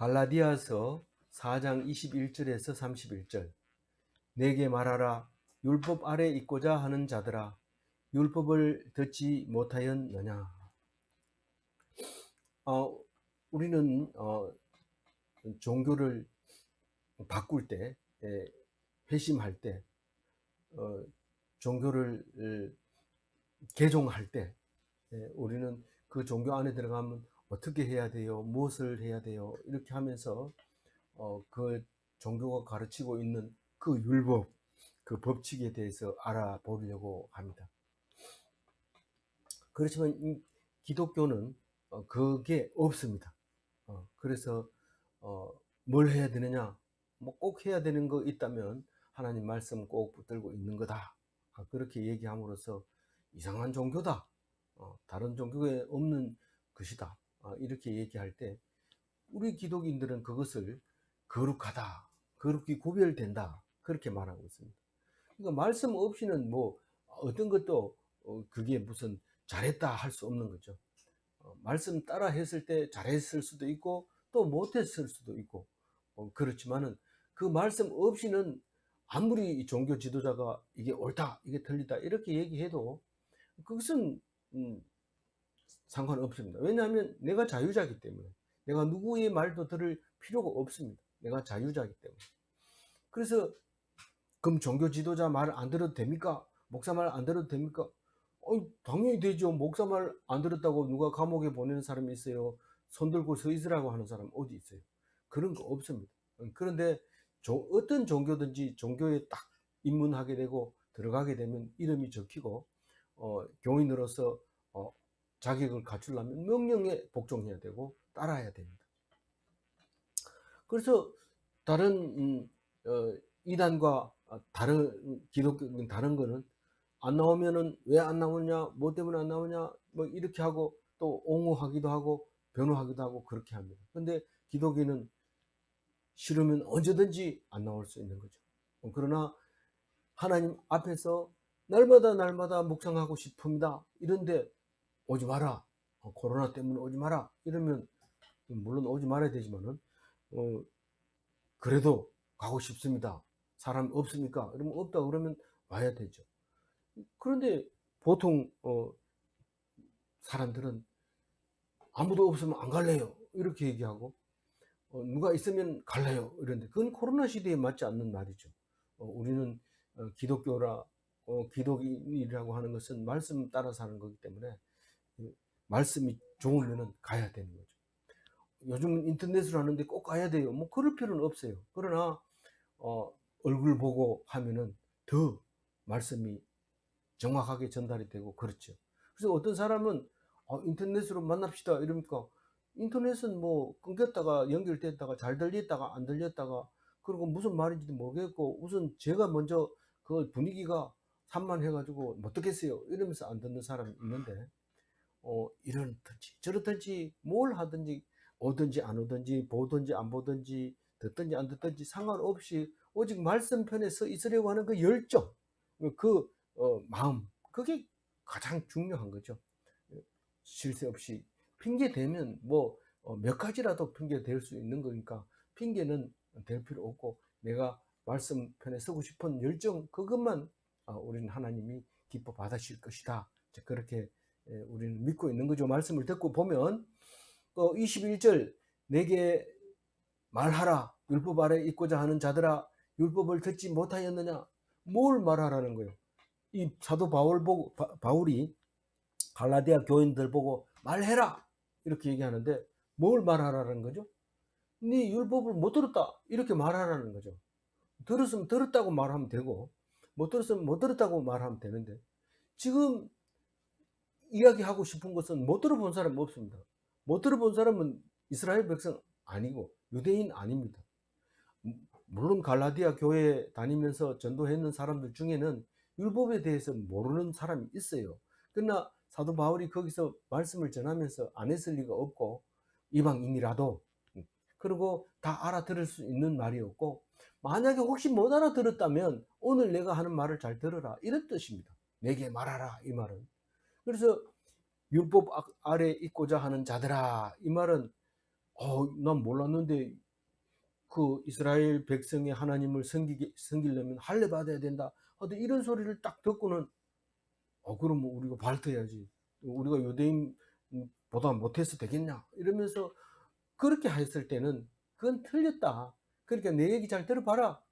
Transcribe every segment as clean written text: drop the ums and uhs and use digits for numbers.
갈라디아서 4장 21절에서 31절. 내게 말하라. 율법 아래 있고자 하는 자들아, 율법을 듣지 못하였느냐. 우리는 종교를 바꿀 때, 회심할 때, 종교를 개종할 때, 우리는 그 종교 안에 들어가면 어떻게 해야 돼요? 무엇을 해야 돼요? 이렇게 하면서 그 종교가 가르치고 있는 그 율법, 그 법칙에 대해서 알아보려고 합니다. 그렇지만 이 기독교는 그게 없습니다. 그래서 뭘 해야 되느냐? 뭐 꼭 해야 되는 거 있다면 하나님 말씀 꼭 붙들고 있는 거다. 그렇게 얘기함으로써 이상한 종교다. 다른 종교에 없는 것이다. 이렇게 얘기할 때 우리 기독인들은 그것을 거룩하다, 거룩히 구별된다, 그렇게 말하고 있습니다. 그러니까 말씀 없이는 뭐 어떤 것도 그게 무슨 잘했다 할 수 없는 거죠. 말씀 따라 했을 때 잘했을 수도 있고 또 못했을 수도 있고, 그렇지만은 그 말씀 없이는 아무리 종교 지도자가 이게 옳다, 이게 틀리다 이렇게 얘기해도 그것은 상관없습니다. 왜냐하면 내가 자유자이기 때문에, 내가 누구의 말도 들을 필요가 없습니다. 내가 자유자이기 때문에. 그래서 그럼 종교 지도자 말 안 들어도 됩니까? 목사 말 안 들어도 됩니까? 당연히 되죠. 목사 말 안 들었다고 누가 감옥에 보내는 사람이 있어요? 손 들고 서 있으라고 하는 사람 어디 있어요? 그런 거 없습니다. 그런데 어떤 종교든지 종교에 딱 입문하게 되고 들어가게 되면 이름이 적히고 교인으로서 자격을 갖추려면 명령에 복종해야 되고 따라야 됩니다. 그래서 다른 이단과 다른 기독교는 다른 거는 안 나오면은 왜 안 나오냐, 뭐 때문에 안 나오냐, 뭐 이렇게 하고 또 옹호하기도 하고 변호하기도 하고 그렇게 합니다. 근데 기독교는 싫으면 언제든지 안 나올 수 있는 거죠. 그러나 하나님 앞에서 날마다 묵상하고 싶습니다. 이런데 오지 마라. 코로나 때문에 오지 마라. 이러면 물론 오지 말아야 되지만은 그래도 가고 싶습니다. 사람 없습니까? 그러면 없다 그러면 와야 되죠. 그런데 보통 사람들은 아무도 없으면 안 갈래요. 이렇게 얘기하고 누가 있으면 갈래요. 이런데 그건 코로나 시대에 맞지 않는 말이죠. 우리는 기독교라 기독인이라고 하는 것은 말씀 따라 사는 거기 때문에 말씀이 좋으면 가야 되는 거죠. 요즘은 인터넷으로 하는데 꼭 가야 돼요. 뭐 그럴 필요는 없어요. 그러나 얼굴 보고 하면은 더 말씀이 정확하게 전달이 되고 그렇죠. 그래서 어떤 사람은 인터넷으로 만납시다 이러니까 인터넷은 뭐 끊겼다가 연결됐다가 잘 들렸다가 안 들렸다가 그리고 무슨 말인지도 모르겠고 우선 제가 먼저 그 분위기가 산만해가지고 못 듣겠어요 이러면서 안 듣는 사람이 있는데 이렇든지 저렇든지 뭘 하든지 오든지 안 오든지 보든지 안 보든지 듣든지 안 듣든지 상관없이 오직 말씀 편에 서 있으려고 하는 그 열정, 그 마음, 그게 가장 중요한 거죠. 쉴 새 없이 핑계 대면 뭐 몇 가지라도 핑계 댈 수 있는 거니까 핑계는 댈 필요 없고 내가 말씀 편에 서고 싶은 열정 그것만 우리는 하나님이 기뻐 받으실 것이다. 그렇게 우리는 믿고 있는 거죠. 말씀을 듣고 보면 21절 내게 말하라 율법 아래 있고자 하는 자들아 율법을 듣지 못하였느냐. 뭘 말하라는 거예요. 이 사도 바울이 갈라디아 교인들 보고 말해라 이렇게 얘기하는데 뭘 말하라는 거죠? 네 율법을 못 들었다 이렇게 말하라는 거죠. 들었으면 들었다고 말하면 되고 못 들었으면 못 들었다고 말하면 되는데 지금 이야기하고 싶은 것은 못 들어본 사람 없습니다. 못 들어본 사람은 이스라엘 백성 아니고 유대인 아닙니다. 물론 갈라디아 교회 다니면서 전도했는 사람들 중에는 율법에 대해서 모르는 사람이 있어요. 그러나 사도 바울이 거기서 말씀을 전하면서 안 했을 리가 없고 이방인이라도 그리고 다 알아들을 수 있는 말이었고 만약에 혹시 못 알아들었다면 오늘 내가 하는 말을 잘 들어라 이런 뜻입니다. 내게 말하라 이 말은. 그래서 율법 아래 있고자 하는 자들아 이 말은 난 몰랐는데 그 이스라엘 백성의 하나님을 섬기려면 할례 받아야 된다. 이런 소리를 딱 듣고는 그럼 뭐 우리가 발터야지. 우리가 유대인보다 못해서 되겠냐? 이러면서 그렇게 했을 때는 그건 틀렸다. 그러니까 내 얘기 잘 들어봐라.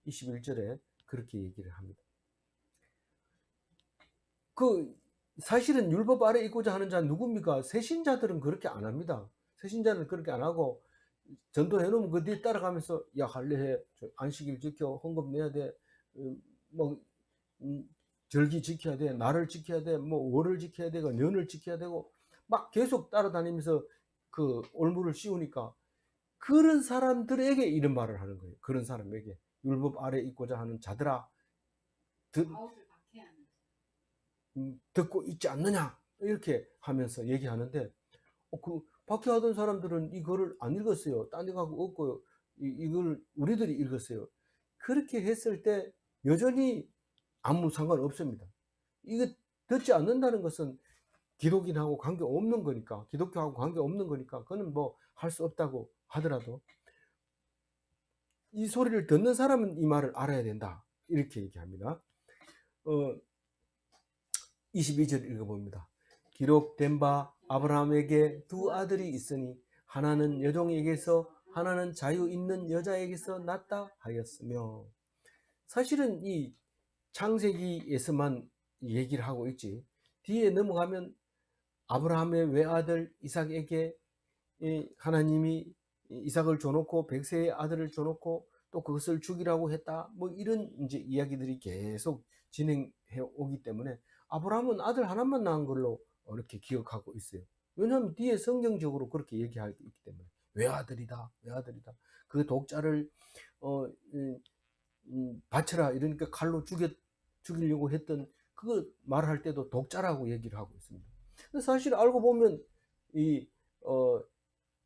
21절에 그렇게 얘기를 합니다. 사실은 율법 아래 있고자 하는 자는 누굽니까? 새신자들은 그렇게 안 합니다. 새신자는 그렇게 안 하고 전도해 놓으면 그 뒤에 따라가면서 야 할례해, 안식일 지켜, 헌금 내야 돼, 뭐 절기 지켜야 돼, 날을 지켜야 돼, 뭐 월을 지켜야 되고 년을 지켜야 되고 막 계속 따라다니면서 그 올무를 씌우니까 그런 사람들에게 이런 말을 하는 거예요. 그런 사람에게 율법 아래 있고자 하는 자들아, 듣고 있지 않느냐 이렇게 하면서 얘기하는데 그 박해하던 사람들은 이거를 안 읽었어요. 딴 데 가고 없고요. 이걸 우리들이 읽었어요. 그렇게 했을 때 여전히 아무 상관없습니다. 이거 듣지 않는다는 것은 기독인하고 관계없는 거니까, 기독교하고 관계없는 거니까 그거는 뭐 할 수 없다고 하더라도 이 소리를 듣는 사람은 이 말을 알아야 된다. 이렇게 얘기합니다. 22절 읽어봅니다. 기록된 바 아브라함에게 두 아들이 있으니 하나는 여종에게서 하나는 자유 있는 여자에게서 낳았다 하였으며, 사실은 이 창세기에서만 얘기를 하고 있지 뒤에 넘어가면 아브라함의 외아들 이삭에게 하나님이 이삭을 줘놓고 백세의 아들을 줘놓고 또 그것을 죽이라고 했다, 뭐 이런 이제 이야기들이 계속 진행해 오기 때문에 아브라함은 아들 하나만 낳은 걸로 이렇게 기억하고 있어요. 왜냐하면 뒤에 성경적으로 그렇게 얘기하고 있기 때문에 외아들이다, 외아들이다. 그 독자를 바쳐라 이러니까 칼로 죽이려고 했던 그거 말할 때도 독자라고 얘기를 하고 있습니다. 사실 알고 보면 이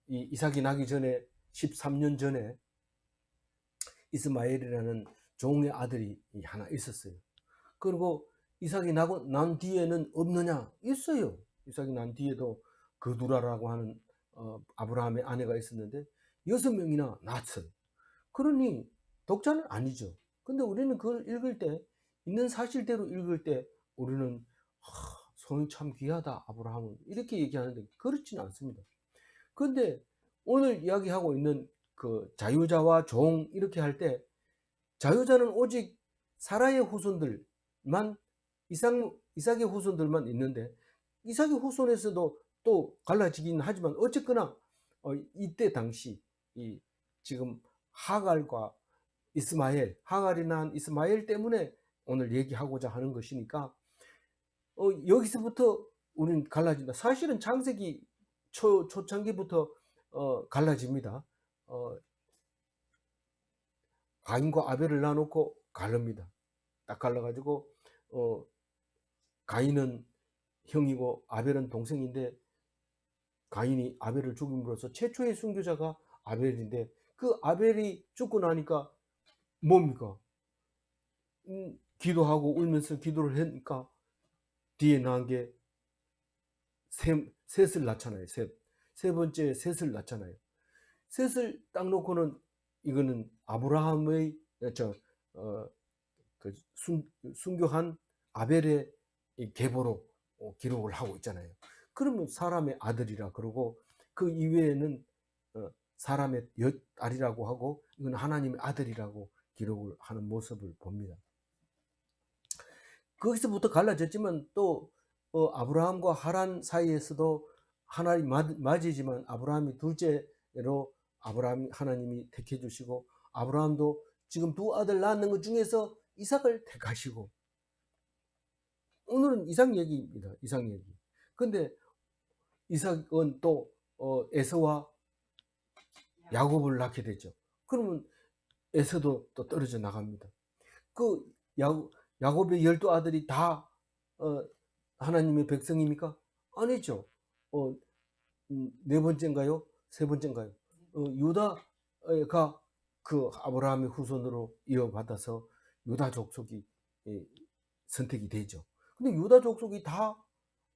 이삭이 나기 전에 13년 전에 이스마엘이라는 종의 아들이 하나 있었어요. 그리고 이삭이 난 뒤에는 없느냐? 있어요. 이삭이 난 뒤에도 그두라라고 하는 아브라함의 아내가 있었는데 6명이나 낳았어요. 그러니 독자는 아니죠. 근데 우리는 그걸 읽을 때, 있는 사실대로 읽을 때 우리는 손이 참 귀하다 아브라함은 이렇게 얘기하는데 그렇지는 않습니다. 그런데 오늘 이야기하고 있는 그 자유자와 종 이렇게 할 때 자유자는 오직 사라의 후손들만, 이삭의 후손들만 있는데 이삭의 후손에서도 또 갈라지긴 하지만 어쨌거나 이때 당시 지금 하갈과 이스마엘, 하갈이 낳은 이스마엘 때문에 오늘 얘기하고자 하는 것이니까 여기서부터 우리는 갈라진다. 사실은 창세기 초창기부터 갈라집니다. 가인과 아벨을 놔놓고 갈릅니다. 딱 갈라가지고 가인은 형이고 아벨은 동생인데 가인이 아벨을 죽임으로써 최초의 순교자가 아벨인데 그 아벨이 죽고 나니까 뭡니까? 기도하고 울면서 기도를 하니까 뒤에 나온 게 셋을 낳잖아요. 세 번째 셋을 낳잖아요. 셋을 딱 놓고는 이거는 아브라함의 그 순교한 아벨의 계보로 기록을 하고 있잖아요. 그러면 사람의 아들이라 그러고 그 이외에는 사람의 딸이라고 하고 이건 하나님의 아들이라고 기록을 하는 모습을 봅니다. 거기서부터 갈라졌지만 또 아브라함과 하란 사이에서도 하나님 맞이지만 아브라함이 둘째로 하나님이 택해 주시고 아브라함도 지금 두 아들 낳는 것 중에서 이삭을 택하시고, 오늘은 이삭 얘기입니다. 이삭 얘기. 근데 이삭은 또 에서와 야곱을 낳게 되죠. 그러면 에서도 또 떨어져 나갑니다. 그 야곱의 12아들이 다 하나님의 백성입니까? 아니죠. 네 번째인가요? 세 번째인가요? 유다가 그 아브라함의 후손으로 이어받아서 유다 족속이 선택이 되죠. 근데 유다 족속이 다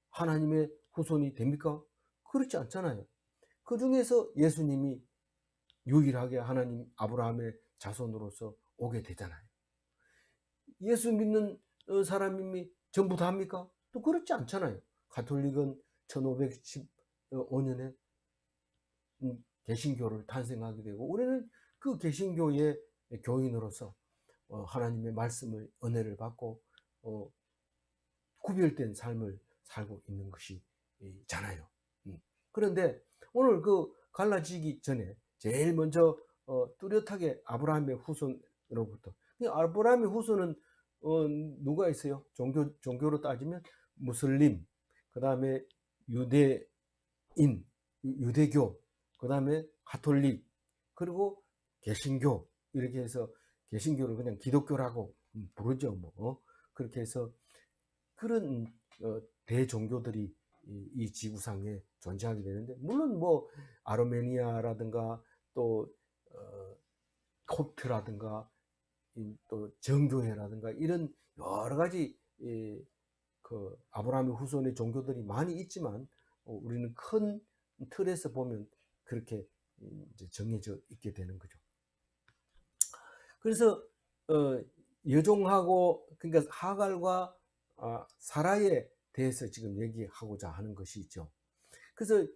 하나님의 후손이 됩니까? 그렇지 않잖아요. 그 중에서 예수님이 유일하게 하나님 아브라함의 자손으로서 오게 되잖아요. 예수 믿는 사람이 전부 다입니까? 또 그렇지 않잖아요. 가톨릭은 1515년에 개신교를 탄생하게 되고, 우리는 그 개신교의 교인으로서 하나님의 말씀을, 은혜를 받고 구별된 삶을 살고 있는 것이잖아요. 그런데 오늘 그 갈라지기 전에 제일 먼저 뚜렷하게 아브라함의 후손으로부터, 아브라함의 후손은 누가 있어요? 종교로 따지면 무슬림, 그 다음에 유대인, 유대교, 그 다음에 가톨릭, 그리고 개신교, 이렇게 해서 개신교를 그냥 기독교라고 부르죠. 뭐 그렇게 해서 그런 대종교들이 이 지구상에 존재하게 되는데, 물론 뭐 아르메니아라든가 또 콥트라든가 또 정교회라든가 이런 여러 가지 그 아브라함의 후손의 종교들이 많이 있지만, 우리는 큰 틀에서 보면 그렇게 이제 정해져 있게 되는 거죠. 그래서 여종하고, 그러니까 하갈과 사라에 대해서 지금 얘기하고자 하는 것이 있죠. 그래서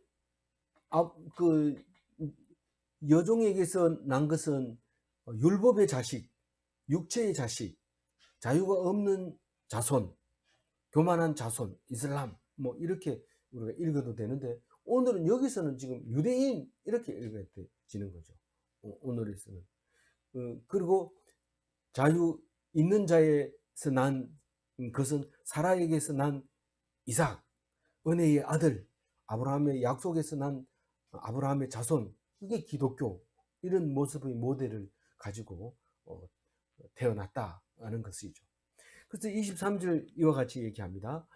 그 여종에게서 난 것은 율법의 자식, 육체의 자식, 자유가 없는 자손, 교만한 자손, 이슬람, 뭐 이렇게 우리가 읽어도 되는데, 오늘은 여기서는 지금 유대인 이렇게 읽어지는 거죠. 오늘에서는. 그리고 자유 있는 자에서 난 것은 사라에게서 난 이삭, 은혜의 아들, 아브라함의 약속에서 난 아브라함의 자손, 이게 기독교, 이런 모습의 모델을 가지고 태어났다는 것이죠. 그래서 23절 이와 같이 얘기합니다.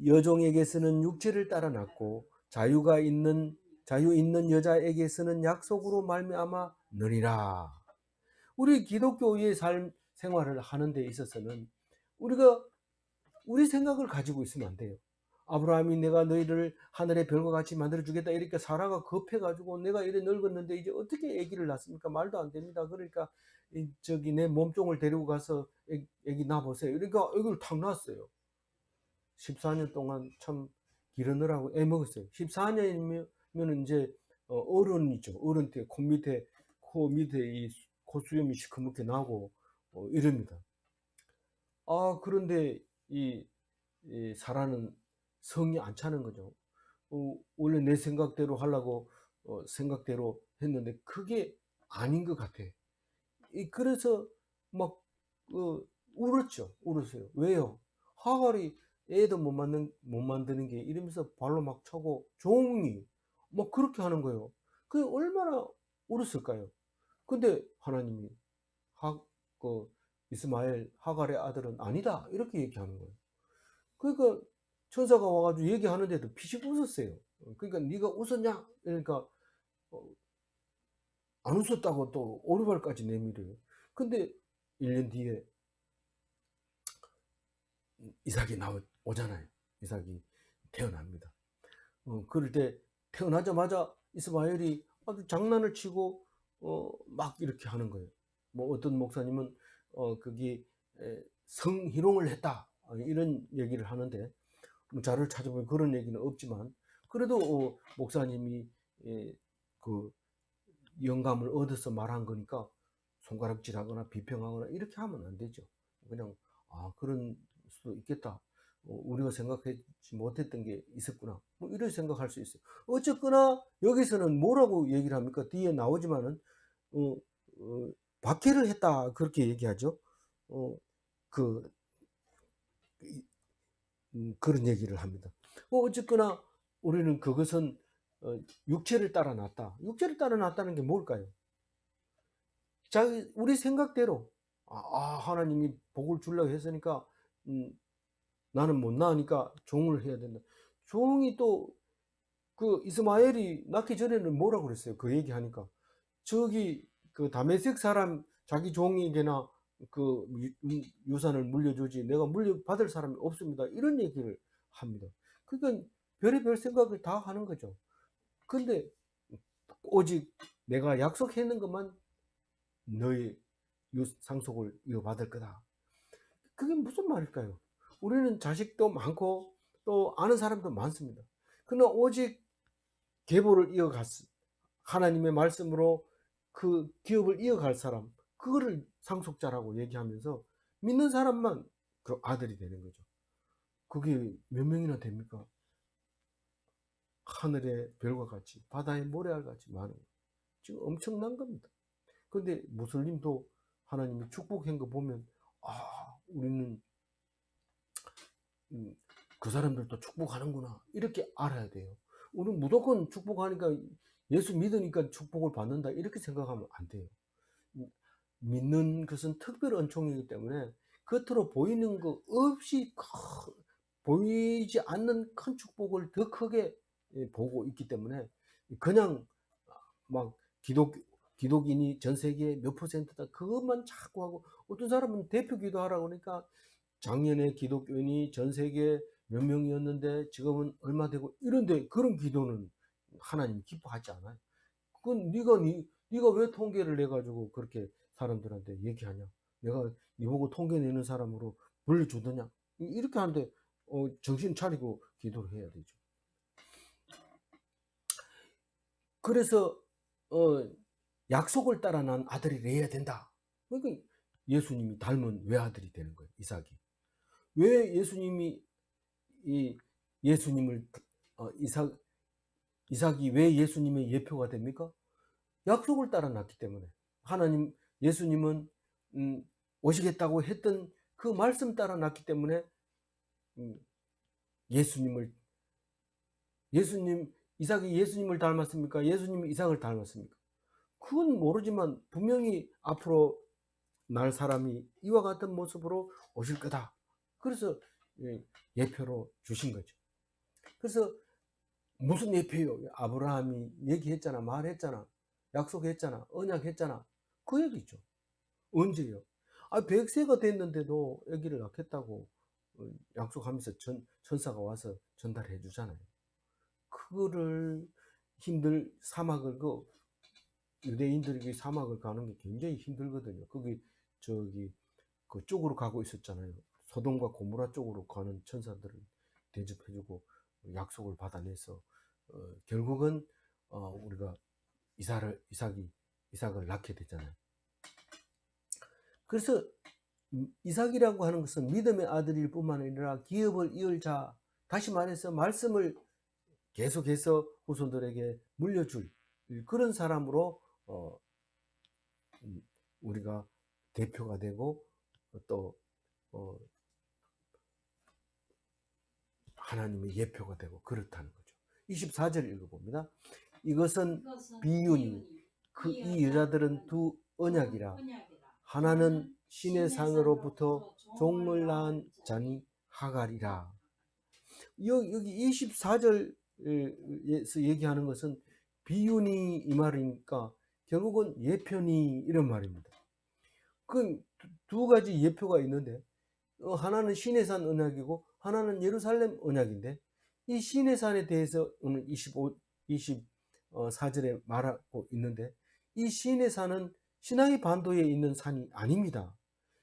여종에게서는 육체를 따라 났고 자유 있는 여자에게서는 약속으로 말미암아 느리라. 우리 기독교의 생활을 하는 데 있어서는 우리가 우리 생각을 가지고 있으면 안 돼요. 아브라함이 내가 너희를 하늘의 별과 같이 만들어주겠다 이렇게 사라가 급해가지고 내가 이래 늙었는데 이제 어떻게 아기를 낳습니까? 말도 안 됩니다. 그러니까 저기 내 몸종을 데리고 가서 아기 낳아보세요. 그러니까 아기를 탁 낳았어요. 14년 동안 참 기르느라고 애먹었어요. 14년이면 이제 어른이죠. 어른 때 코 밑에 이 콧수염이 시커멓게 나고 이럽니다. 그런데 이 사라는 성이 안 차는 거죠. 원래 내 생각대로 하려고 생각대로 했는데 그게 아닌 것 같아. 그래서 막 울었어요. 왜요? 하갈이 애도 못 만드는 게 이러면서 발로 막 차고 종이 막 그렇게 하는 거예요. 그게 얼마나 울었을까요? 근데 하나님이 이스마엘 하갈의 아들은 아니다 이렇게 얘기하는 거예요. 그러니까 천사가 와가지고 얘기하는데도 피식 웃었어요. 그러니까 네가 웃었냐? 그러니까 안 웃었다고 또 오르발까지 내밀어요. 근데 1년 뒤에 이삭이 오잖아요. 이삭이 태어납니다. 그럴 때 태어나자마자 이스마엘이 아주 장난을 치고 막 이렇게 하는 거예요. 뭐 어떤 목사님은 그게 성희롱을 했다 이런 얘기를 하는데, 자료를 찾아보면 그런 얘기는 없지만, 그래도 목사님이 그 영감을 얻어서 말한 거니까 손가락질하거나 비평하거나 이렇게 하면 안 되죠. 그냥 그런 수도 있겠다. 우리가 생각하지 못했던 게 있었구나. 뭐 이런 생각할 수 있어요. 어쨌거나 여기서는 뭐라고 얘기를 합니까? 뒤에 나오지만은 박해를 했다 그렇게 얘기하죠. 그 그런 얘기를 합니다. 어쨌거나 우리는 그것은 육체를 따라 났다. 육체를 따라 났다는 게 뭘까요? 우리 생각대로 하나님이 복을 주려고 했으니까 나는 못 낳으니까 종을 해야 된다. 종이 또 그 이스마엘이 낳기 전에는 뭐라고 그랬어요? 그 얘기하니까 저기 그 다메섹 사람 자기 종에게나 그 유산을 물려주지 내가 물려받을 사람이 없습니다. 이런 얘기를 합니다. 그러니까 별의별 생각을 다 하는 거죠. 근데 오직 내가 약속했는 것만 너의 상속을 이어받을 거다. 그게 무슨 말일까요? 우리는 자식도 많고 또 아는 사람도 많습니다. 그러나 오직 계보를 하나님의 말씀으로 그 기업을 이어갈 사람, 그거를 상속자라고 얘기하면서 믿는 사람만 그 아들이 되는 거죠. 그게 몇 명이나 됩니까? 하늘의 별과 같이, 바다의 모래알 같이 많은, 지금 엄청난 겁니다. 그런데 무슬림도 하나님이 축복한 거 보면, 우리는 그 사람들도 축복하는구나, 이렇게 알아야 돼요. 우리는 무조건 축복하니까, 예수 믿으니까 축복을 받는다, 이렇게 생각하면 안 돼요. 믿는 것은 특별 은총이기 때문에 겉으로 보이는 거 없이 보이지 않는 큰 축복을 더 크게 보고 있기 때문에, 그냥 막 기독인이 전 세계 몇 %다 그것만 자꾸 하고, 어떤 사람은 대표 기도하라고 그러니까 작년에 기독교인이 전 세계 몇 명이었는데 지금은 얼마 되고, 이런데 그런 기도는 하나님 기뻐하지 않아요. 그건 네가 왜 통계를 내 가지고 그렇게 사람들한테 얘기하냐? 내가 네 보고 통계 내는 사람으로 불러주더냐? 이렇게 하는데 정신 차리고 기도를 해야 되죠. 그래서 약속을 따라 난 아들이 되어야 된다. 그러니까 예수님이 닮은 외아들이 되는 거예요, 이삭이. 왜 예수님이 예수님을 이삭이 왜 예수님의 예표가 됩니까? 약속을 따라 낳기 때문에. 예수님은 오시겠다고 했던 그 말씀 따라 낳기 때문에 이삭이 예수님을 닮았습니까? 예수님이 이삭을 닮았습니까? 그건 모르지만 분명히 앞으로 날 사람이 이와 같은 모습으로 오실 거다. 그래서 예표로 주신 거죠. 그래서 무슨 예표요? 아브라함이 얘기했잖아, 말했잖아, 약속했잖아, 언약했잖아. 그 얘기죠. 언제요? 100세가 됐는데도 아기를 낳겠다고 약속하면서 천사가 와서 전달해 주잖아요. 그거를 사막을 유대인들에게 사막을 가는 게 굉장히 힘들거든요. 거기 그쪽으로 가고 있었잖아요. 소돔과 고모라 쪽으로 가는 천사들을 대접해주고 약속을 받아내서 결국은 우리가 이삭을 낳게 되잖아요. 그래서 이삭이라고 하는 것은 믿음의 아들일 뿐만 아니라 기업을 이을 자, 다시 말해서 말씀을 계속해서 후손들에게 물려줄 그런 사람으로 우리가 대표가 되고 또 하나님의 예표가 되고 그렇다는 거죠. 24절 읽어봅니다. 이것은 비유니 이 여자들은 두 언약이라. 하나는 신의 산으로부터 종을 낳은 자니 하갈이라. 여기 24절에서 얘기하는 것은 비유니 이 말이니까 결국은 예표니 이런 말입니다. 그 두 가지 예표가 있는데 하나는 시내산 언약이고 하나는 예루살렘 언약인데, 이 시내산에 대해서 오늘 24절에 말하고 있는데, 이 시내산은 시나이 반도에 있는 산이 아닙니다.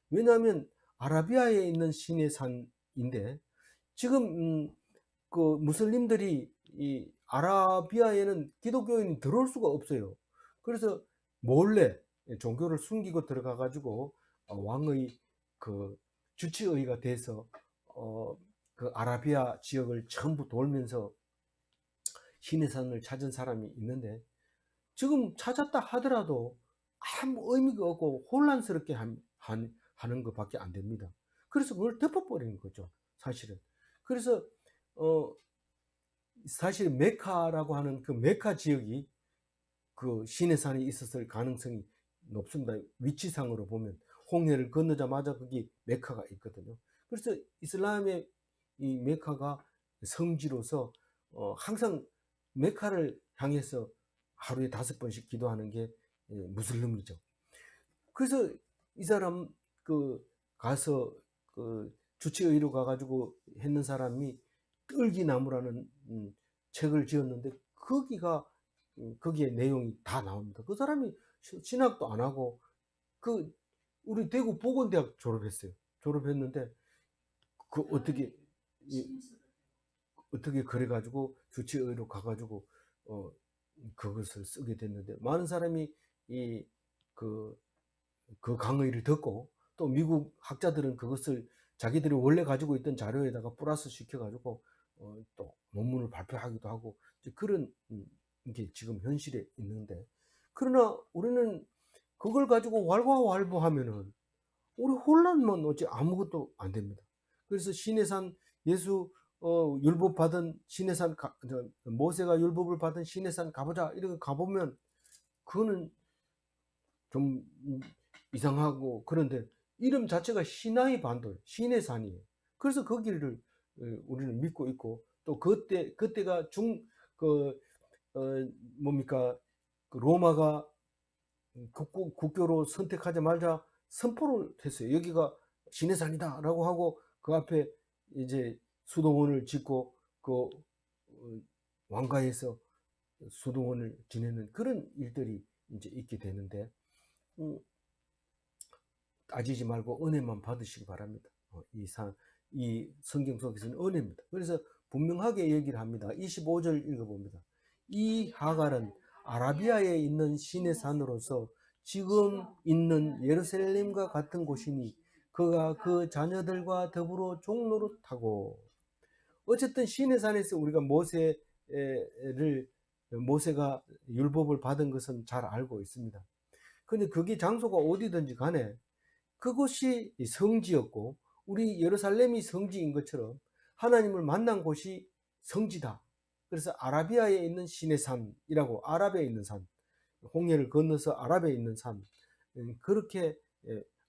왜냐하면 아라비아에 있는 시내산인데, 지금 그 무슬림들이 이 아라비아에는 기독교인이 들어올 수가 없어요. 그래서 몰래 종교를 숨기고 들어가 가지고 왕의 그 주치의가 돼서 그 아라비아 지역을 전부 돌면서 시내산을 찾은 사람이 있는데, 지금 찾았다 하더라도 아무 의미가 없고 혼란스럽게 하는 것밖에 안 됩니다. 그래서 그걸 덮어버리는 거죠, 사실은. 그래서 사실 메카라고 하는 그 메카 지역이 그 시내산에 있었을 가능성이 높습니다. 위치상으로 보면 홍해를 건너자마자 거기 메카가 있거든요. 그래서 이슬람의 이 메카가 성지로서 항상 메카를 향해서 하루에 5번씩 기도하는 게 무슬림이죠. 그래서 이 사람 가서 주치의로 가가지고 했는 사람이 뜰기나무라는 책을 지었는데, 거기가 거기에 내용이 다 나옵니다. 그 사람이 신학도 안 하고 그 우리 대구 보건대학 졸업했어요. 졸업했는데 그 어떻게 그래 가지고 주치의로 가 가지고 어 그것을 쓰게 됐는데, 많은 사람이 이 그 강의를 듣고 또 미국 학자들은 그것을 자기들이 원래 가지고 있던 자료에다가 플러스 시켜 가지고 또 논문을 발표하기도 하고 이제 그런 게 지금 현실에 있는데, 그러나 우리는 그걸 가지고 왈가왈부하면은 우리 혼란만 오지 아무것도 안 됩니다. 그래서 시내산 예수 율법 받은 시내산 모세가 율법을 받은 시내산 가보자 이렇게 가보면 그거는 좀 이상하고, 그런데 이름 자체가 시나이 반도 시내산이에요. 그래서 거기를 우리는 믿고 있고, 또 그때가 그 뭡니까, 그 로마가 국교로 선택하자마자 선포를 했어요. 여기가 시내산이다라고 하고 그 앞에 이제 수도원을 짓고 그 왕가에서 수도원을 지내는 그런 일들이 이제 있게 되는데, 따지지 말고 은혜만 받으시기 바랍니다. 이 성경 속에서는 은혜입니다. 그래서 분명하게 얘기를 합니다. 25절 읽어봅니다. 이 하갈은 아라비아에 있는 신의 산으로서 지금 있는 예루살렘과 같은 곳이니 그가 그 자녀들과 더불어 종노릇하고. 어쨌든 신의 산에서 우리가 모세가 율법을 받은 것은 잘 알고 있습니다. 근데 그게 장소가 어디든지 간에 그곳이 성지였고, 우리 예루살렘이 성지인 것처럼 하나님을 만난 곳이 성지다. 그래서 아라비아에 있는 시내 산이라고, 아랍에 있는 산, 홍해를 건너서 아랍에 있는 산, 그렇게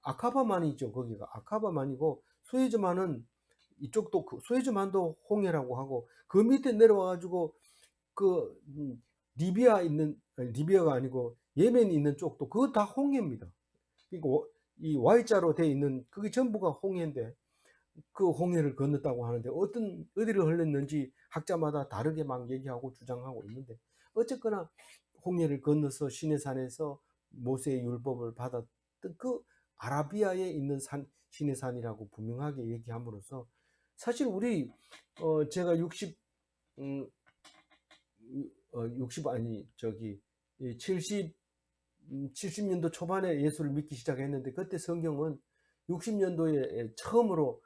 아카바만이죠. 거기가 아카바만이고, 수에즈만은 이쪽도 수에즈만도 홍해라고 하고, 그 밑에 내려와 가지고 그 리비아가 아니고 예멘이 있는 쪽도 그거 다 홍해입니다. 그러니까 이 Y자로 돼 있는 그게 전부가 홍해인데, 그 홍해를 건넜다고 하는데 어디를 흘렀는지 학자마다 다르게 막 얘기하고 주장하고 있는데, 어쨌거나 홍해를 건너서 시내산에서 모세의 율법을 받았던 그 아라비아에 있는 시내산이라고 분명하게 얘기함으로써, 사실 우리 제가 60 아니 저기 70년도 초반에 예수를 믿기 시작했는데, 그때 성경은 60년도에 처음으로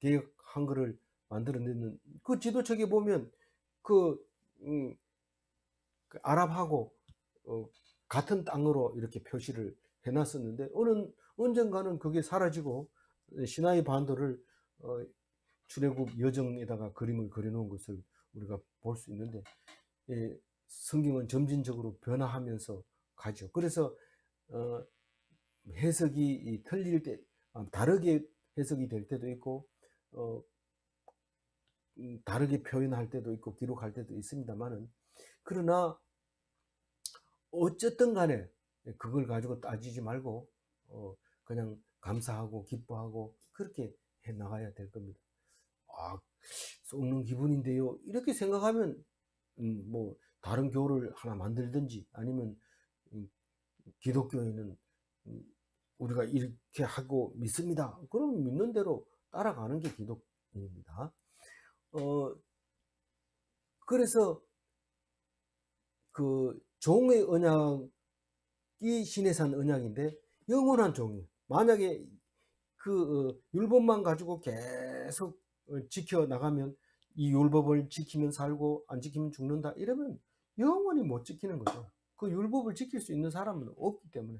개역 한글을 만들어내는 그 지도책에 보면 그, 그 아랍하고 같은 땅으로 이렇게 표시를 해놨었는데, 언젠가는 그게 사라지고 시나이 반도를 출애굽 여정에다가 그림을 그려놓은 것을 우리가 볼 수 있는데, 성경은 점진적으로 변화하면서 가죠. 그래서 해석이 틀릴 때, 다르게 해석이 될 때도 있고, 다르게 표현할 때도 있고 기록할 때도 있습니다만은, 그러나 어쨌든 간에 그걸 가지고 따지지 말고 그냥 감사하고 기뻐하고 그렇게 해 나가야 될 겁니다. 썩는 기분인데요, 이렇게 생각하면 뭐 다른 교를 하나 만들든지, 아니면 기독교에는 우리가 이렇게 하고 믿습니다, 그럼 믿는 대로 따라가는 게 기독교입니다. 그래서 그 종의 언약이 신의 산 언약인데 영원한 종이에요. 만약에 그 율법만 가지고 계속 지켜나가면, 이 율법을 지키면 살고 안 지키면 죽는다 이러면 영원히 못 지키는 거죠. 그 율법을 지킬 수 있는 사람은 없기 때문에.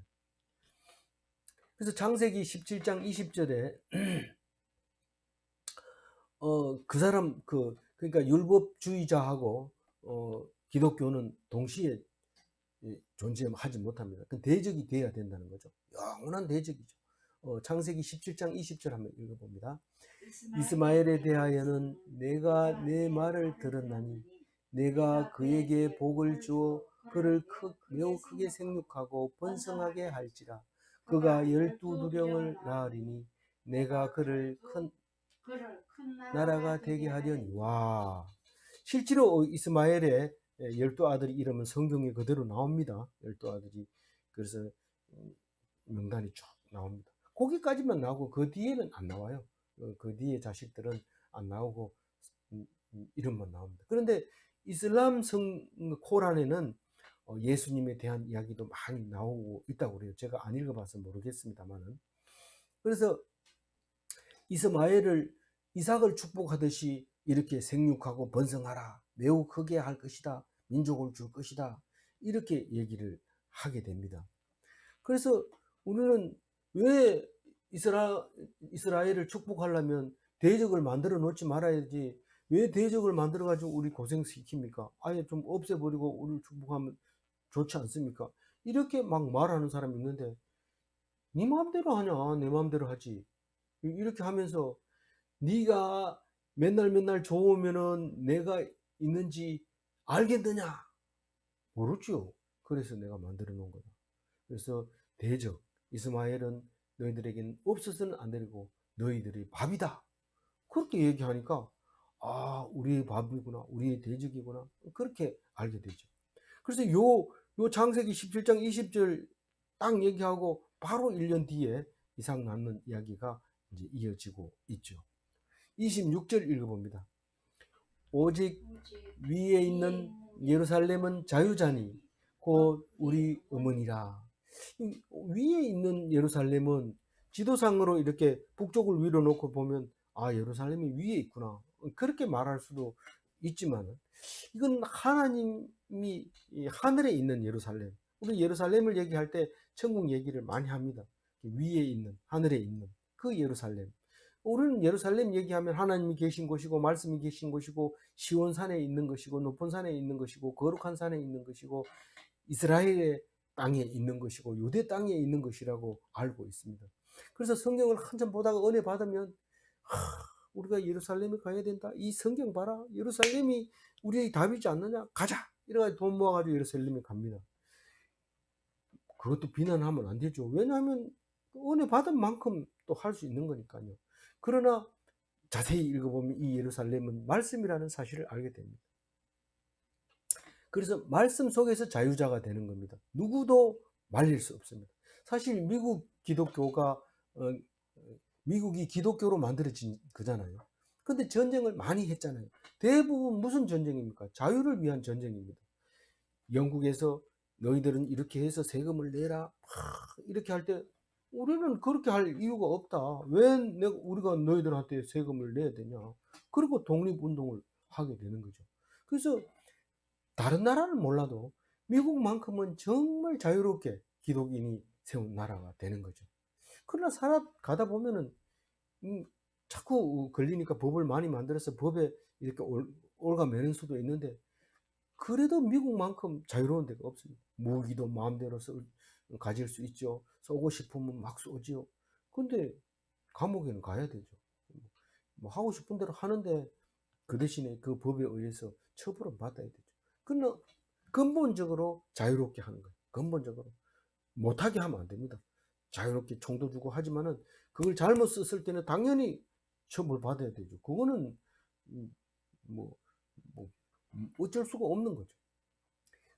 그래서 창세기 17장 20절에 그 사람 그러니까 율법주의자하고 기독교는 동시에 존재하지 못합니다. 그 대적이 돼야 된다는 거죠. 영원한 대적이죠. 창세기 17장 20절 한번 읽어봅니다. 이스마엘에 대하여는 내가 내 말을 들었나니 내가 그에게 복을 주어 그를 매우 크게 생육하고 번성하게 할지라. 그가 12두령을 낳으리니 내가 그를 큰 나라가 되게 하려니. 와, 실제로 이스마엘의 열두 아들이 이름은 성경에 그대로 나옵니다. 열두 아들이. 그래서 명단이 쭉 나옵니다. 거기까지만 나오고 그 뒤에는 안 나와요. 그 뒤에 자식들은 안 나오고 이름만 나옵니다. 그런데 이슬람 코란에는 예수님에 대한 이야기도 많이 나오고 있다고 그래요. 제가 안 읽어봐서 모르겠습니다만은. 그래서 이삭을 축복하듯이 이렇게 생육하고 번성하라, 매우 크게 할 것이다, 민족을 줄 것이다, 이렇게 얘기를 하게 됩니다. 그래서 우리는 왜 이스라엘을 축복하려면 대적을 만들어 놓지 말아야지, 왜 대적을 만들어 가지고 우리 고생시킵니까? 아예 좀 없애버리고 우리를 축복하면 좋지 않습니까? 이렇게 막 말하는 사람이 있는데, 네 마음대로 하냐, 내 마음대로 하지, 이렇게 하면서 네가 맨날 좋으면은 내가 있는지 알겠느냐? 모르죠. 그래서 내가 만들어 놓은 거다. 그래서 대적 이스마엘은 너희들에게는 없어서는 안 되고 너희들이 밥이다. 그렇게 얘기하니까 아, 우리의 밥이구나, 우리의 대적이구나, 그렇게 알게 되죠. 그래서 요 창세기 17장 20절 딱 얘기하고 바로 1년 뒤에 이삭 낳는 이야기가 이제 이어지고 있죠. 26절 읽어봅니다. 오직 위에 있는 예루살렘은 자유자니 곧 우리 어머니라. 위에 있는 예루살렘은 지도상으로 이렇게 북쪽을 위로 놓고 보면 아, 예루살렘이 위에 있구나, 그렇게 말할 수도 있지만, 이건 하나님이 하늘에 있는 예루살렘. 우리 예루살렘을 얘기할 때 천국 얘기를 많이 합니다. 위에 있는, 하늘에 있는 그 예루살렘. 우리는 예루살렘 얘기하면 하나님이 계신 곳이고 말씀이 계신 곳이고 시온산에 있는 것이고 높은 산에 있는 것이고 거룩한 산에 있는 것이고 이스라엘의 땅에 있는 것이고 유대 땅에 있는 것이라고 알고 있습니다. 그래서 성경을 한참 보다가 은혜 받으면 우리가 예루살렘에 가야 된다, 이 성경 봐라, 예루살렘이 우리의 답이지 않느냐, 가자, 이래가지고 돈 모아가지고 예루살렘에 갑니다. 그것도 비난하면 안 되죠. 왜냐하면 은혜 받은 만큼 또 할 수 있는 거니까요. 그러나 자세히 읽어보면 이 예루살렘은 말씀이라는 사실을 알게 됩니다. 그래서 말씀 속에서 자유자가 되는 겁니다. 누구도 말릴 수 없습니다. 사실 미국이 기독교로 만들어진 거잖아요. 근데 전쟁을 많이 했잖아요. 대부분 무슨 전쟁입니까? 자유를 위한 전쟁입니다. 영국에서 너희들은 이렇게 해서 세금을 내라, 이렇게 할 때 우리는 그렇게 할 이유가 없다. 왜 우리가 너희들한테 세금을 내야 되냐. 그리고 독립운동을 하게 되는 거죠. 그래서 다른 나라는 몰라도 미국만큼은 정말 자유롭게 기독인이 세운 나라가 되는 거죠. 그러나 살아가다 보면은 자꾸 걸리니까 법을 많이 만들어서 법에 이렇게 올가매는 수도 있는데, 그래도 미국만큼 자유로운 데가 없습니다. 무기도 마음대로 가질 수 있죠. 쏘고 싶으면 막 쏘지요. 근데 감옥에는 가야 되죠. 뭐 하고 싶은 대로 하는데 그 대신에 그 법에 의해서 처벌은 받아야 되죠. 그러나 근본적으로 자유롭게 하는 거예요. 근본적으로 못하게 하면 안 됩니다. 자유롭게 총도 주고 하지만은 그걸 잘못 썼을 때는 당연히 처벌 받아야 되죠. 그거는 뭐, 뭐 어쩔 수가 없는 거죠.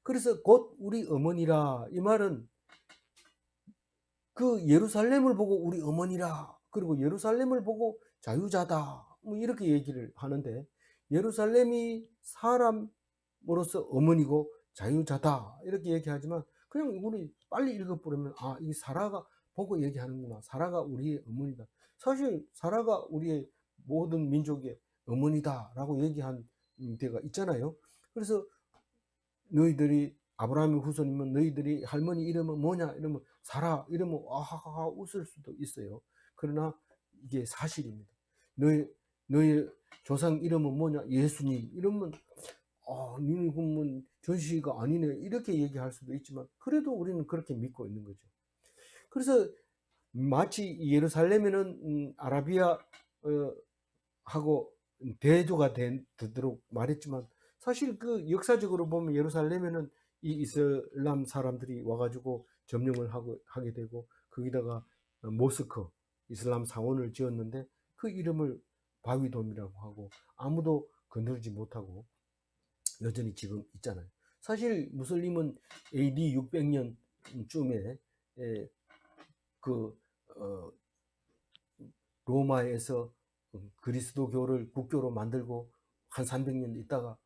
그래서 곧 우리 어머니라, 이 말은 그 예루살렘을 보고 우리 어머니라, 그리고 예루살렘을 보고 자유자다, 뭐 이렇게 얘기를 하는데, 예루살렘이 사람으로서 어머니고 자유자다 이렇게 얘기하지만 그냥 우리 빨리 읽어보려면 아, 이 사라가 보고 얘기하는구나, 사라가 우리의 어머니다. 사실 사라가 우리의 모든 민족의 어머니다 라고 얘기한 데가 있잖아요. 그래서 너희들이 아브라함의 후손이면 너희들이 할머니 이름은 뭐냐 이러면 사라 이러면 아하하 웃을 수도 있어요. 그러나 이게 사실입니다. 너희 조상 이름은 뭐냐, 예수님 이러면 니는 그러면 전시가 아니네 이렇게 얘기할 수도 있지만, 그래도 우리는 그렇게 믿고 있는 거죠. 그래서 마치 예루살렘에는 아라비아 하고 대조가 되도록 말했지만, 사실 그 역사적으로 보면 예루살렘에는 이 이슬람 사람들이 와가지고 점령을 하게 되고 거기다가 모스크 이슬람 사원을 지었는데 그 이름을 바위돔이라고 하고 아무도 건드리지 못하고 여전히 지금 있잖아요. 사실 무슬림은 AD 600년쯤에 그 로마에서 그리스도교를 국교로 만들고 한 300년 있다가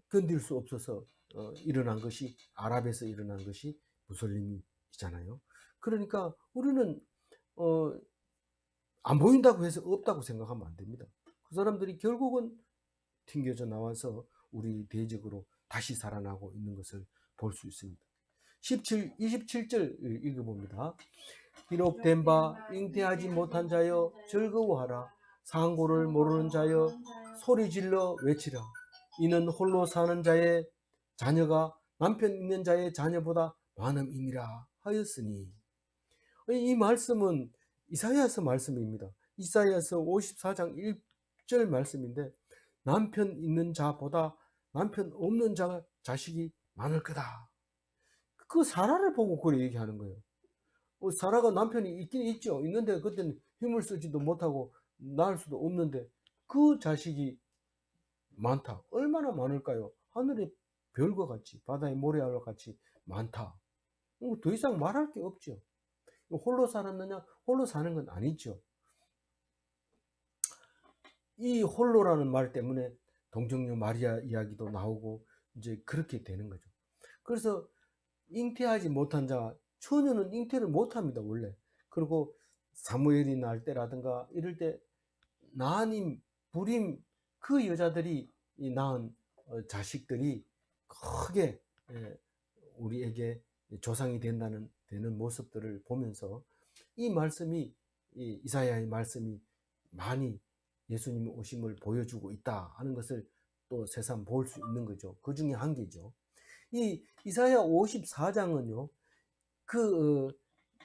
견딜 수 없어서 일어난 것이, 아랍에서 일어난 것이 무슬림이잖아요. 그러니까 우리는 안 보인다고 해서 없다고 생각하면 안 됩니다. 그 사람들이 결국은 튕겨져 나와서 우리 대적으로 다시 살아나고 있는 것을 볼 수 있습니다. 27절 읽어봅니다. 기록된 바 잉태하지 못한 자여 즐거워하라. 상고를 모르는 자여 소리질러 외치라. 이는 홀로 사는 자의 자녀가 남편 있는 자의 자녀보다 많음이니라 하였으니. 이 말씀은 이사야서 말씀입니다. 이사야서 54장 1절 말씀인데, 남편 있는 자보다 남편 없는 자 자식이 많을 거다. 그 사라를 보고 그렇게 얘기하는 거예요. 사라가 남편이 있긴 있죠. 있는데 그때는 힘을 쓰지도 못하고 낳을 수도 없는데 그 자식이 많다. 얼마나 많을까요? 하늘의 별과 같이, 바다의 모래알과 같이 많다. 더 이상 말할 게 없죠. 홀로 살았느냐? 홀로 사는 건 아니죠. 이 홀로라는 말 때문에 동정녀 마리아 이야기도 나오고 이제 그렇게 되는 거죠. 그래서 잉태하지 못한 자, 처녀는 잉태를 못합니다, 원래. 그리고 사무엘이 날 때라든가 이럴 때 나님, 불임, 그 여자들이 낳은 자식들이 크게 우리에게 조상이 되는 모습들을 보면서 이 말씀이, 이사야의 말씀이 많이 예수님 오심을 보여주고 있다 하는 것을 또 새삼 볼 수 있는 거죠. 그 중에 한 개죠. 이 이사야 54장은요,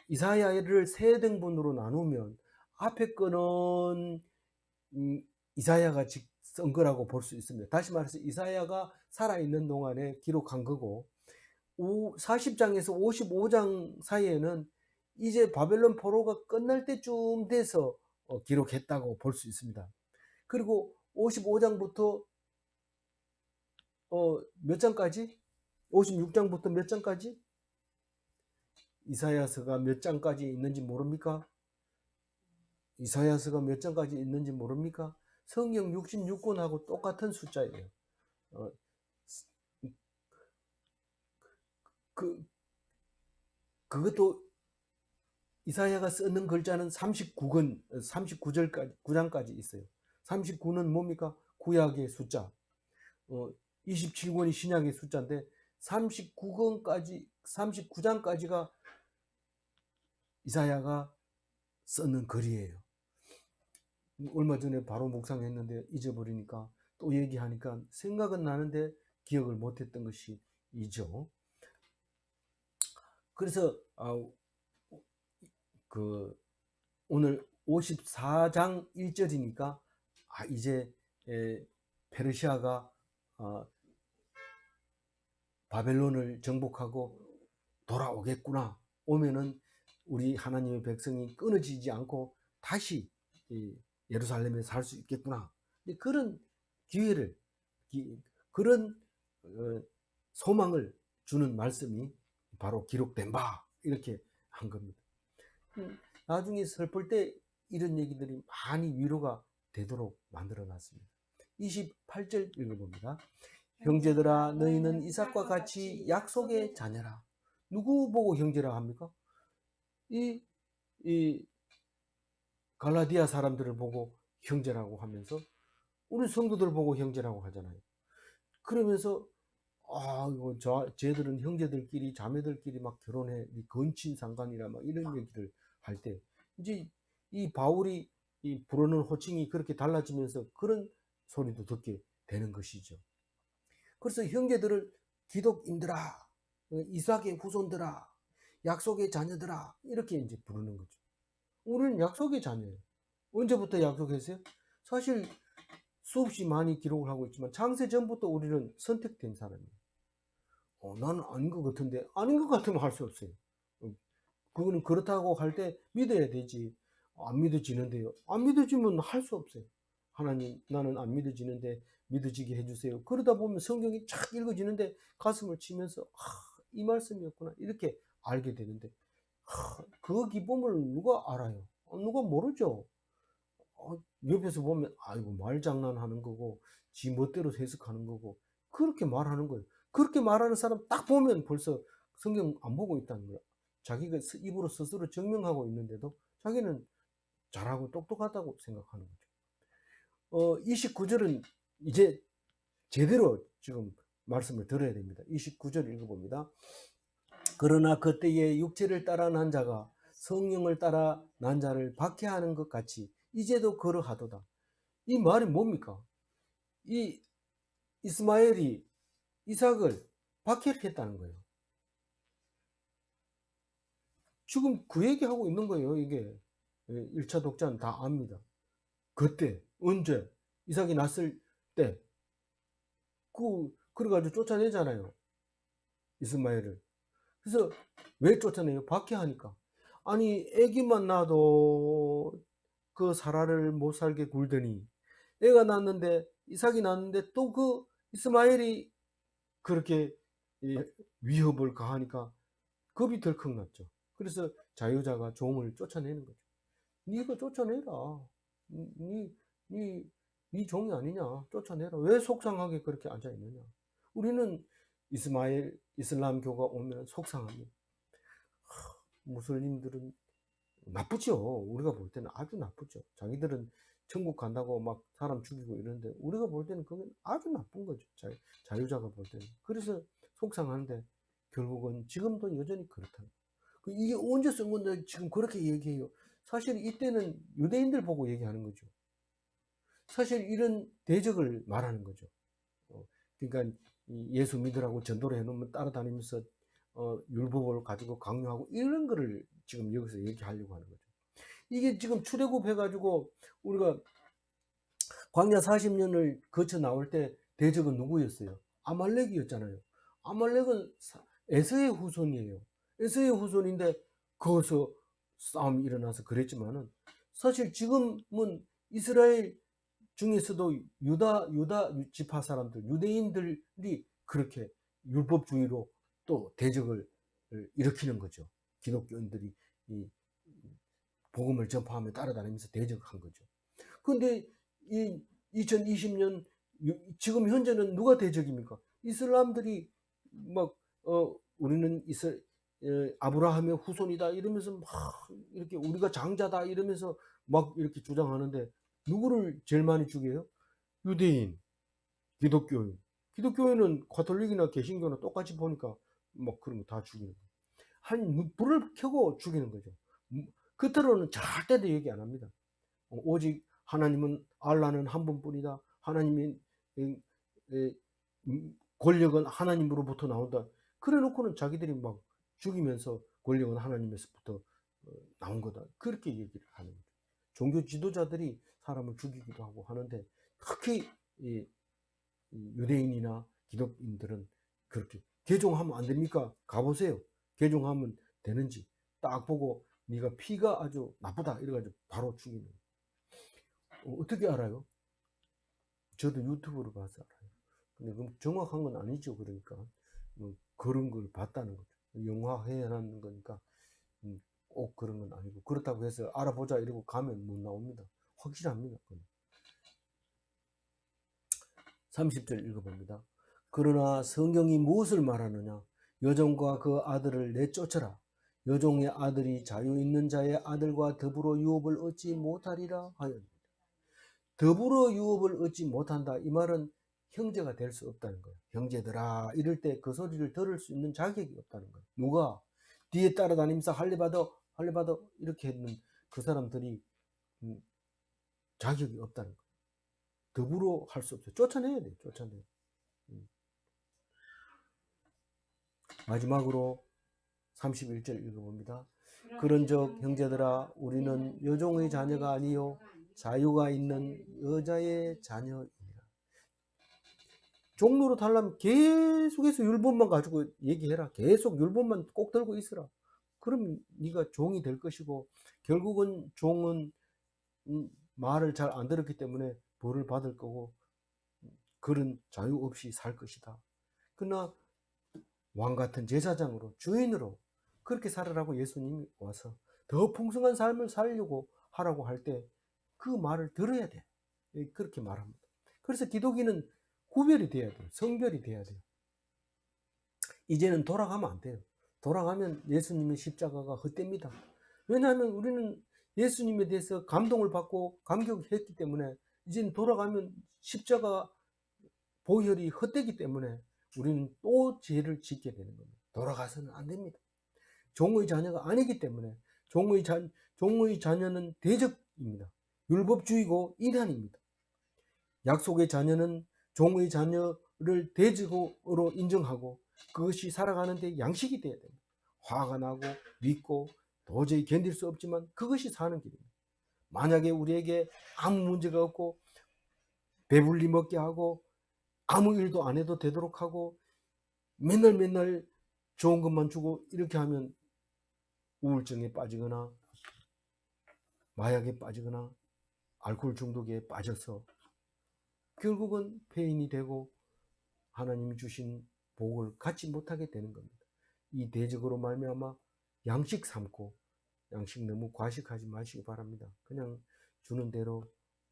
이사야를 세 등분으로 나누면 앞에 거는 이사야가 쓴 거라고 볼 수 있습니다. 다시 말해서 이사야가 살아있는 동안에 기록한 거고, 40장에서 55장 사이에는 이제 바벨론 포로가 끝날 때쯤 돼서 기록했다고 볼 수 있습니다. 그리고 55장부터 몇 장까지? 56장부터 몇 장까지? 이사야서가 몇 장까지 있는지 모릅니까? 이사야서가 몇 장까지 있는지 모릅니까? 성경 66권하고 똑같은 숫자예요. 그것도 이사야가 쓰는 글자는 39권, 39절까지, 9장까지 있어요. 39는 뭡니까? 구약의 숫자. 27권이 신약의 숫자인데 39권까지, 39장까지가 이사야가 쓰는 글이에요. 얼마 전에 바로 묵상했는데 잊어버리니까 또 얘기하니까 생각은 나는데 기억을 못했던 것이 이죠. 그래서 오늘 54장 1절이니까 이제 페르시아가 바벨론을 정복하고 돌아오겠구나. 오면은 우리 하나님의 백성이 끊어지지 않고 다시 예루살렘에 살 수 있겠구나. 그런 기회를, 그런 소망을 주는 말씀이 바로 기록된 바, 이렇게 한 겁니다. 나중에 슬플 때 이런 얘기들이 많이 위로가 되도록 만들어 놨습니다. 28절 읽어봅니다. 형제들아, 너희는 이삭과 같이 약속의 자녀라. 누구 보고 형제라 합니까? 이 갈라디아 사람들을 보고 형제라고 하면서 우리 성도들 보고 형제라고 하잖아요. 그러면서 쟤들은 형제들끼리, 자매들끼리 막 결혼해, 건친상간이라 막 이런 얘기를 할 때, 이제 이 바울이 부르는 호칭이 그렇게 달라지면서 그런 소리도 듣게 되는 것이죠. 그래서 형제들을 기독인들아, 이삭의 후손들아, 약속의 자녀들아, 이렇게 이제 부르는 거죠. 우리는 약속의 자녀예요. 언제부터 약속했어요? 사실 수없이 많이 기록을 하고 있지만 창세 전부터 우리는 선택된 사람이에요. 나는 아닌 것 같은데, 아닌 것 같으면 할 수 없어요. 그거는 그렇다고 할 때 믿어야 되지. 안 믿어지는데요. 안 믿어지면 할 수 없어요. 하나님, 나는 안 믿어지는데 믿어지게 해주세요. 그러다 보면 성경이 쫙 읽어지는데 가슴을 치면서 이 말씀이었구나 이렇게 알게 되는데 그 기쁨을 누가 알아요? 누가 모르죠. 옆에서 보면 아이고 말장난하는 거고 지 멋대로 해석하는 거고 그렇게 말하는 거예요. 그렇게 말하는 사람 딱 보면 벌써 성경 안 보고 있다는 거야. 자기가 입으로 스스로 증명하고 있는데도 자기는 잘하고 똑똑하다고 생각하는 거죠. 29절은 이제 제대로 지금 말씀을 들어야 됩니다. 29절 읽어봅니다. 그러나 그때에 육체를 따라 난 자가 성령을 따라 난 자를 박해하는 것 같이 이제도 그러하도다. 이 말이 뭡니까? 이 이스마엘이 이삭을 박해를 했다는 거예요. 지금 그 얘기하고 있는 거예요. 이게 1차 독자는 다 압니다. 그때 언제 이삭이 났을 때 그래가지고 쫓아내잖아요. 이스마엘을. 그래서 왜 쫓아내요? 박해하니까. 아니 애기만 낳아도 그 사라를 못 살게 굴더니 애가 낳았는데 이삭이 낳았는데 또 그 이스마엘이 그렇게 위협을 가하니까 겁이 덜컥 났죠. 그래서 자유자가 종을 쫓아내는 거죠. 네가 쫓아내라. 네 종이 아니냐. 쫓아내라. 왜 속상하게 그렇게 앉아있느냐. 우리는 이슬람교가 오면 속상합니다. 무슬림들은 나쁘죠. 우리가 볼 때는 아주 나쁘죠. 자기들은 천국 간다고 막 사람 죽이고 이러는데 우리가 볼 때는 그건 아주 나쁜 거죠. 자유자가 볼 때는. 그래서 속상한데 결국은 지금도 여전히 그렇다. 이게 언제 쓴 건데 지금 그렇게 얘기해요. 사실 이때는 유대인들 보고 얘기하는 거죠. 사실 이런 대적을 말하는 거죠. 그러니까 예수 믿으라고 전도를 해놓으면 따라다니면서 율법을 가지고 강요하고 이런 거를 지금 여기서 얘기하려고 하는 거죠. 이게 지금 출애굽 해가지고 우리가 광야 40년을 거쳐 나올 때 대적은 누구였어요? 아말렉이었잖아요. 아말렉은 에서의 후손이에요. 에서의 후손인데 거기서 싸움이 일어나서 그랬지만은 사실 지금은 이스라엘 중에서도 유다 지파 사람들, 유대인들이 그렇게 율법주의로 또 대적을 일으키는 거죠. 기독교인들이 이 복음을 전파하며 따라다니면서 대적한 거죠. 그런데 이 2020년 지금 현재는 누가 대적입니까? 이슬람들이 막 우리는 아브라함의 후손이다 이러면서 막 이렇게 우리가 장자다 이러면서 막 이렇게 주장하는데 누구를 제일 많이 죽여요? 유대인, 기독교인. 기독교인은 가톨릭이나 개신교나 똑같이 보니까 막 그런 거 다 죽이는 거예요. 한 불을 켜고 죽이는 거죠. 겉으로는 절대도 얘기 안 합니다. 오직 하나님은 알라는 한 분뿐이다. 하나님의 권력은 하나님으로부터 나온다. 그래 놓고는 자기들이 막 죽이면서 권력은 하나님에서부터 나온 거다. 그렇게 얘기를 하는 거죠. 종교 지도자들이 사람을 죽이기도 하고 하는데 특히 유대인이나 기독인들은 그렇게 개종하면 안 됩니까? 가보세요. 개종하면 되는지 딱 보고 네가 피가 아주 나쁘다 이래가지고 바로 죽이는 거예요. 어떻게 알아요? 저도 유튜브로 봐서 알아요. 근데 그럼 정확한 건 아니죠. 그러니까 그런 걸 봤다는 거죠. 영화 해놨는 거니까 꼭 그런 건 아니고 그렇다고 해서 알아보자 이러고 가면 못 나옵니다. 확실합니다. 30절 읽어봅니다. 그러나 성경이 무엇을 말하느냐? 여종과 그 아들을 내쫓아라. 여종의 아들이 자유 있는 자의 아들과 더불어 유업을 얻지 못하리라 하였습니다. 더불어 유업을 얻지 못한다. 이 말은 형제가 될 수 없다는 거예요. 형제들아 이럴 때 그 소리를 들을 수 있는 자격이 없다는 거예요. 누가 뒤에 따라다니면서 할례받아 이렇게 했는 그 사람들이 자격이 없다는 거예요. 더불어 할 수 없어요. 쫓아내야 돼요. 쫓아내요. 마지막으로 31절 읽어봅니다. 그런즉 형제들아 우리는 여종의 자녀가 아니요 자유가 있는 여자의 자녀이니라. 종로로 달라면 계속해서 율법만 가지고 얘기해라. 계속 율법만 꼭 들고 있으라. 그럼 네가 종이 될 것이고 결국은 종은 말을 잘 안 들었기 때문에 벌을 받을 거고 그런 자유 없이 살 것이다. 그러나 왕 같은 제사장으로, 주인으로 그렇게 살으라고 예수님이 와서 더 풍성한 삶을 살려고 하라고 할 때 그 말을 들어야 돼. 그렇게 말합니다. 그래서 기독인은 구별이 돼야 돼요. 성별이 돼야 돼요. 이제는 돌아가면 안 돼요. 돌아가면 예수님의 십자가가 헛됩니다. 왜냐하면 우리는 예수님에 대해서 감동을 받고 감격했기 때문에 이제는 돌아가면 십자가 보혈이 헛되기 때문에 우리는 또 죄를 짓게 되는 겁니다. 돌아가서는 안 됩니다. 종의 자녀가 아니기 때문에 종의 자녀는 대적입니다. 율법주의고 이단입니다. 약속의 자녀는 종의 자녀를 대적으로 인정하고 그것이 살아가는데 양식이 되어야 됩니다. 화가 나고 믿고 도저히 견딜 수 없지만 그것이 사는 길입니다. 만약에 우리에게 아무 문제가 없고 배불리 먹게 하고 아무 일도 안 해도 되도록 하고 맨날 좋은 것만 주고 이렇게 하면 우울증에 빠지거나 마약에 빠지거나 알코올 중독에 빠져서 결국은 폐인이 되고 하나님이 주신 복을 갖지 못하게 되는 겁니다. 이 대적으로 말미암아 양식 삼고 양식 너무 과식하지 마시기 바랍니다. 그냥 주는 대로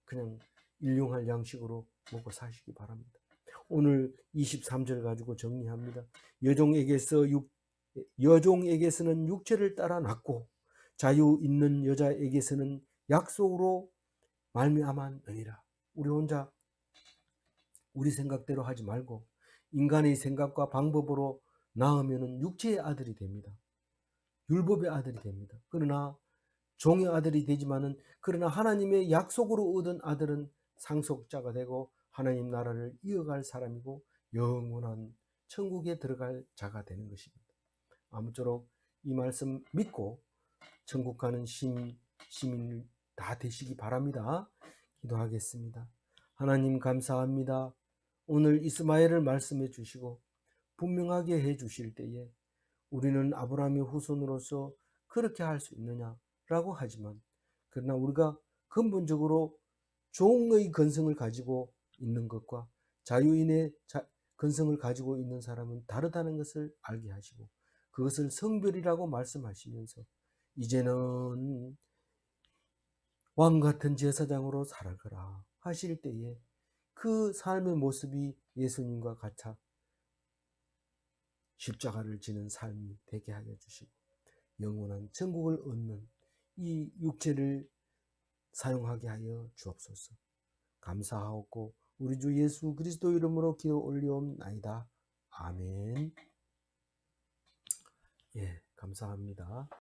그냥 일용할 양식으로 먹고 사시기 바랍니다. 오늘 23절 가지고 정리합니다. 여종에게서는 육체를 따라 낳고 자유 있는 여자에게서는 약속으로 말미암았느니라. 우리 혼자 우리 생각대로 하지 말고 인간의 생각과 방법으로 낳으면 육체의 아들이 됩니다. 율법의 아들이 됩니다. 그러나 종의 아들이 되지만은 그러나 하나님의 약속으로 얻은 아들은 상속자가 되고 하나님 나라를 이어갈 사람이고 영원한 천국에 들어갈 자가 되는 것입니다. 아무쪼록 이 말씀 믿고 천국 가는 시민 다 되시기 바랍니다. 기도하겠습니다. 하나님 감사합니다. 오늘 이스마엘을 말씀해 주시고 분명하게 해 주실 때에 우리는 아브라함의 후손으로서 그렇게 할 수 있느냐라고 하지만 그러나 우리가 근본적으로 종의 근성을 가지고 있는 것과 자유인의 근성을 가지고 있는 사람은 다르다는 것을 알게 하시고 그것을 성별이라고 말씀하시면서 이제는 왕 같은 제사장으로 살아가라 하실 때에 그 삶의 모습이 예수님과 같아 십자가를 지는 삶이 되게 하여 주시고 영원한 천국을 얻는 이 육체를 사용하게 하여 주옵소서. 감사하옵고 우리 주 예수 그리스도 이름으로 기도 올리옵나이다. 아멘. 예, 감사합니다.